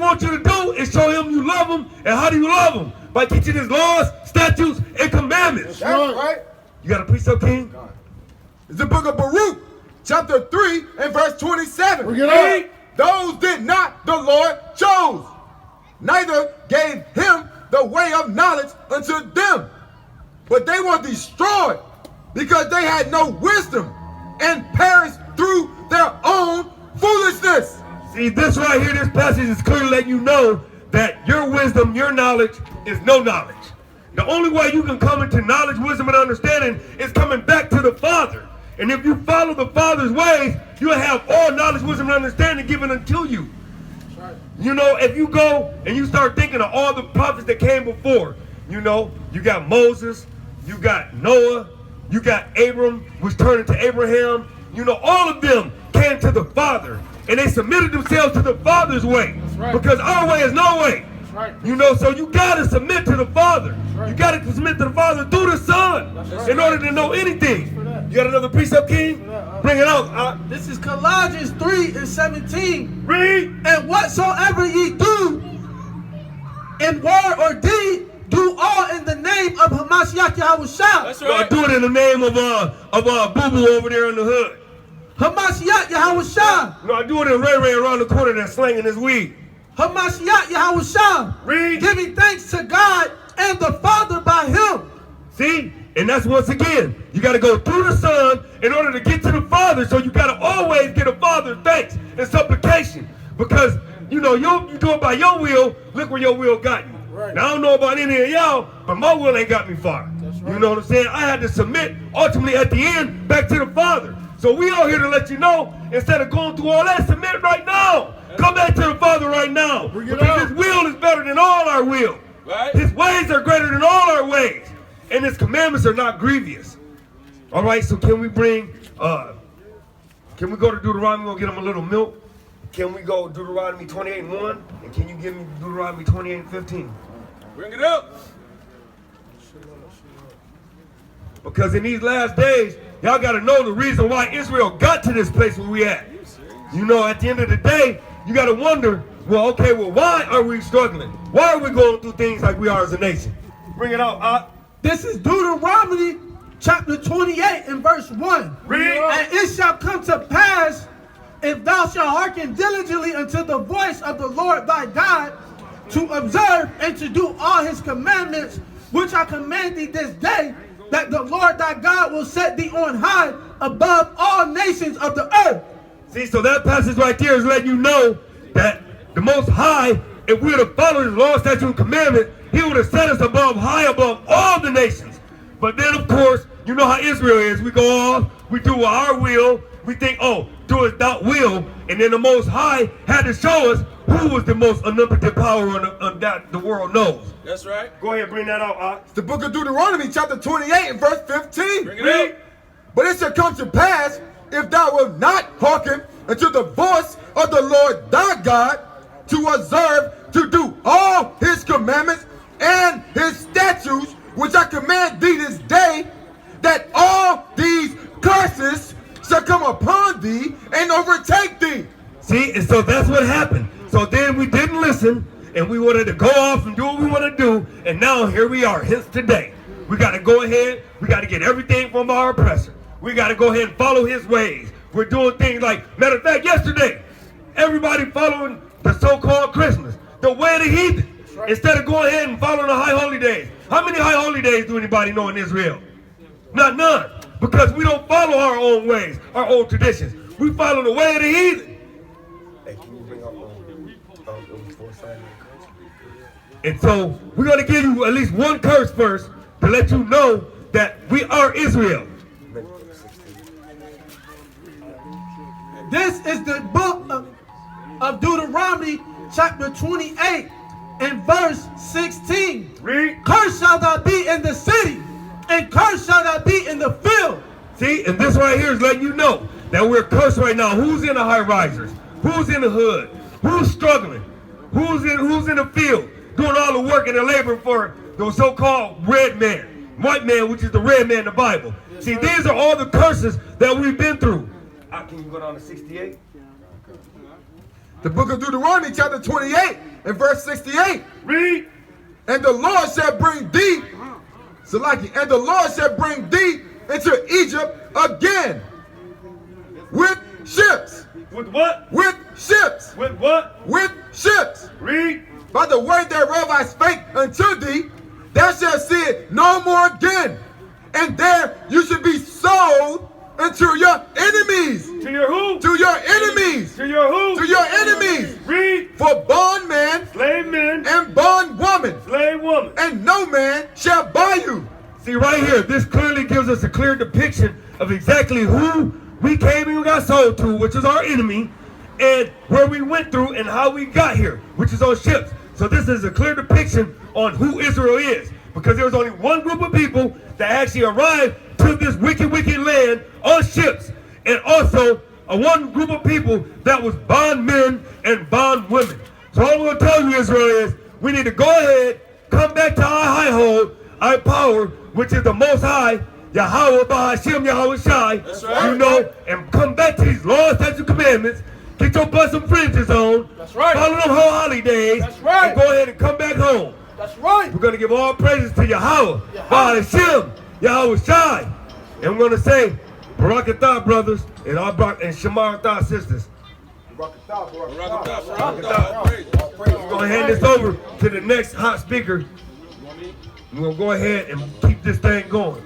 wants you to do is show him you love him. And how do you love him? By teaching his laws, statutes, and commandments. That's right. You got a precept, King? It's the book of Baruch, chapter 3 and verse 27. Read. Those did not the Lord chose, neither gave him the way of knowledge unto them. But they were destroyed because they had no wisdom and perished through their own foolishness. See, this right here, this passage is clearly letting you know that your wisdom, your knowledge is no knowledge. The only way you can come into knowledge, wisdom, and understanding is coming back to the Father. And if you follow the Father's ways, you'll have all knowledge, wisdom, and understanding given unto you. Right. You know, if you go and you start thinking of all the prophets that came before, you know, you got Moses, you got Noah, you got Abram, which turned into Abraham. You know, all of them came to the Father, and they submitted themselves to the Father's way. Right. Because our way is no way. Right. You know, so you got to submit to the Father. Right. You got to submit to the Father through the Son in order to know anything. You got another precept, King? Bring it out. This is Colossians 3:17. Read. And whatsoever ye do, in word or deed, do all in the name of Hamashiach Yahawashi. That's right. Do it in the name of Boo Boo over there in the hood. Hamashiach Yahawashi. No, I do it in Ray Ray around the corner that's slanging his weed. Hamashiach Yahawashi. Read. Giving thanks to God and the Father by him. See? And that's once again, you got to go through the Son in order to get to the Father. So you got to always get a Father thanks and supplication. Because, you know, you do it by your will, look where your will got you. Right. Now, I don't know about any of y'all, but my will ain't got me far. Right. You know what I'm saying? I had to submit, ultimately, at the end, back to the Father. So we are here to let you know, instead of going through all that, submit right now. Come back to the Father right now. Because his will is better than all our will. Right. His ways are greater than all our ways. And his commandments are not grievous. All right, so can we go to Deuteronomy? We'll get them a little milk. Can we go Deuteronomy 28:1? And can you give me Deuteronomy 28:15? Bring it up. Because in these last days, y'all got to know the reason why Israel got to this place where we at. You know, at the end of the day, you got to wonder, well, okay, well, why are we struggling? Why are we going through things like we are as a nation? Bring it out, This is Deuteronomy chapter 28 and verse 1. Read. And it shall come to pass, if thou shalt hearken diligently unto the voice of the Lord thy God, to observe and to do all his commandments, which I command thee this day, that the Lord thy God will set thee on high above all nations of the earth. See, so that passage right there is letting you know that the Most High, if we were to follow his law, statute, and commandment, he would have set us high above all the nations. But then, of course, you know how Israel is. We go off, we do our will, we think, oh, do it thou will. And then the Most High had to show us who was the most omnipotent power on that the world knows. That's right. Go ahead, bring that out, It's the book of Deuteronomy, chapter 28 and verse 15. Bring it up. But it shall come to pass, if thou wilt not hearken unto the voice of the Lord thy God, to observe, to do all his commandments and his statutes, which I command thee this day, that all these curses shall come upon thee and overtake thee. See, and so that's what happened. So then we didn't listen, and we wanted to go off and do what we want to do, and now here we are, hence today. We got to go ahead, we got to get everything from our oppressor. We got to go ahead and follow his ways. We're doing things like, matter of fact, yesterday, everybody following the so-called Christmas, the way of the heathen. Right. Instead of going ahead and following the high holy days. How many high holy days do anybody know in Israel? Not none. Because we don't follow our own ways, our own traditions. We follow the way of the heathen. Hey, can you bring up and so we're going to give you at least one curse first to let you know that we are Israel. This is the book of Deuteronomy chapter 28 and verse 16. Read. Cursed shall thou be in the city, and cursed shall thou be in the field. See, and this right here is letting you know that we're cursed right now. Who's in the high risers? Who's in the hood? Who's struggling? Who's in the field doing all the work and the labor for the so-called red man, white man, which is the red man in the Bible. See, these are all the curses that we've been through. Can you go down to 68? The book of Deuteronomy chapter 28 In verse 68, Read. and the Lord shall bring thee, Salaki, and the Lord shall bring thee into Egypt again with ships. With what? With ships. With what? With ships. Read. By the word thereof I spake unto thee, thou shalt see it no more again. And there you should be sold unto your enemies. To your who? To your enemies. To your who? To your enemies. Read. For bondman Slave men. and bondwoman. Slave woman. And no man shall buy you. See right here, this clearly gives us a clear depiction of exactly who we came and got sold to, which is our enemy, and where we went through and how we got here, which is on ships. So this is a clear depiction on who Israel is, because there was only one group of people that actually arrived to this wicked, wicked land on ships, and also one group of people that was bondmen and bondwomen. So all I'm going to tell you, Israel, is we need to go ahead, come back to our high hold, our power, which is the Most High, Yahweh, Bahashim, Yahawashi, That's right. you know, and come back to these laws, statutes, and commandments. Get your bust and fringes on. That's right. Follow them whole holidays. That's right. And go ahead and come back home. That's right. We're going to give all praises to Yahweh, Bahashim, Yahawashi. And we're going to say, Barak Atah, brothers, and Shemar Atah, sisters. We're going to hand this over to the next hot speaker. We're going to go ahead and keep this thing going.